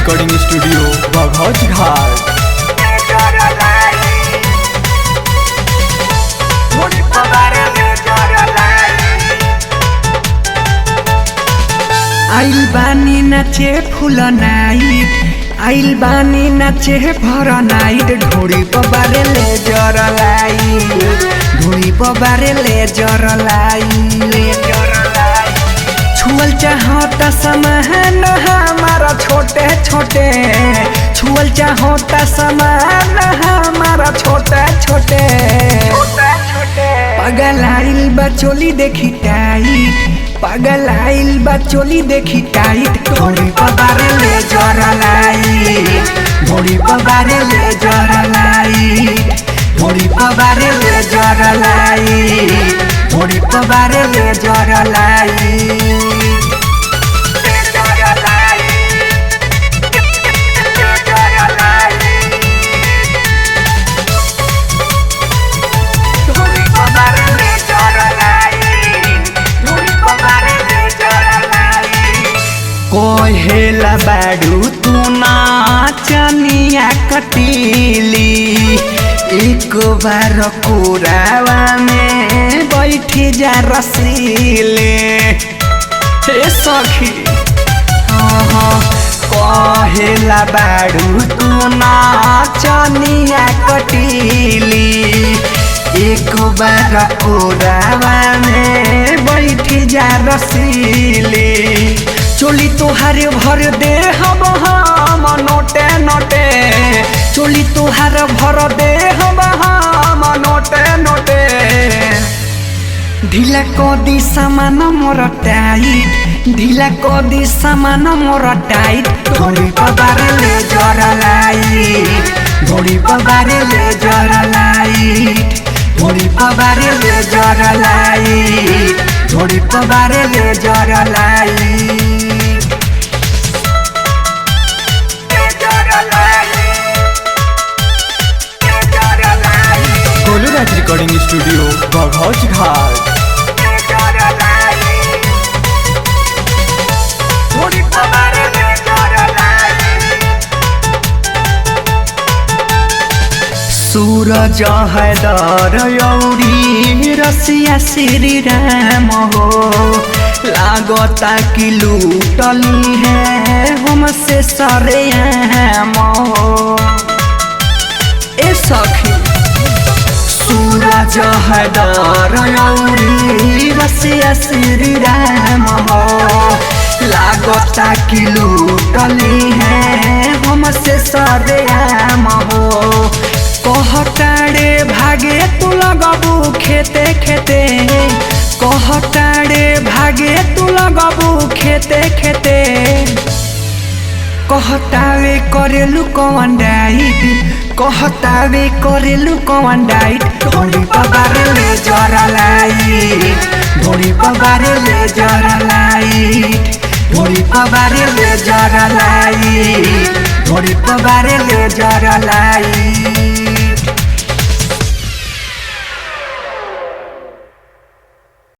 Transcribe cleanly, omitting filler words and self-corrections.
Recording studio बघौच घाट। आइल बानी नाचे फूल नाइट, आइल बानी नाचे भर नाइट, ढोड़ी पबारे ले जर लाई, ढोड़ी पबारे ले जर लाई। छुअल चाहता समान हमारा छोटे छोटे, छुअल चाहता समान हमारा छोटे छोटे। पागल आइल बा चोली देखी टाइट, पागल आइल बा चोली देखी टाइट, ढोड़ी पबारे ले जर लाई, ढोड़ी पबारे ले जर लाई, ढोड़ी पबारे ले जर लाई, ढोड़ी पबारे ले जर लाई। कोहेला बाडू तू नाचनिया कटीली, एक बार कोरावा में बैठी जा रसीले। हे सखी कोहेला बाडू तू नाचनिया कटीली, एक बार कोरावा में बैठी जा रसीले। चोली तोहारे भर दे हम नोटे नोटे, चोली तोहार भर दे हम नोटे नोटे। ढीला कदी सामान मोर टाइट, ढीला कदी सामान मोर टाइट, ढोड़ी पबारे ले जर लाई, ढोड़ी पबारे ले जर लाई, ढोड़ी पबारे ले जर लाई, ढोड़ी पबारे ले जर लाई। कोलूराज रिकॉर्डिंग स्टूडियो बघौच घाट। सूरज हैदर यौरी रसिया श्री राम हो, लागता कि लूटली है हमसे सरेआम हो। ए सखी सूरज हैदर यौरी रसिया श्री राम हो, लागता कि लूटली है हमसे सरेआम हो। कहताड़े भागे तू लगबू खेते खेते, कहताड़े भागे तू लगबू खेते खेते। कहतावे करेलू कौन डाइट, कहतावे करेलू कौन डाइट, ढोड़ी पबारे ले जर लाई, ढोड़ी पबारे ले जर लाई, ढोड़ी पबारे ले जर लाई, ढोड़ी पबारे ले जर लाई।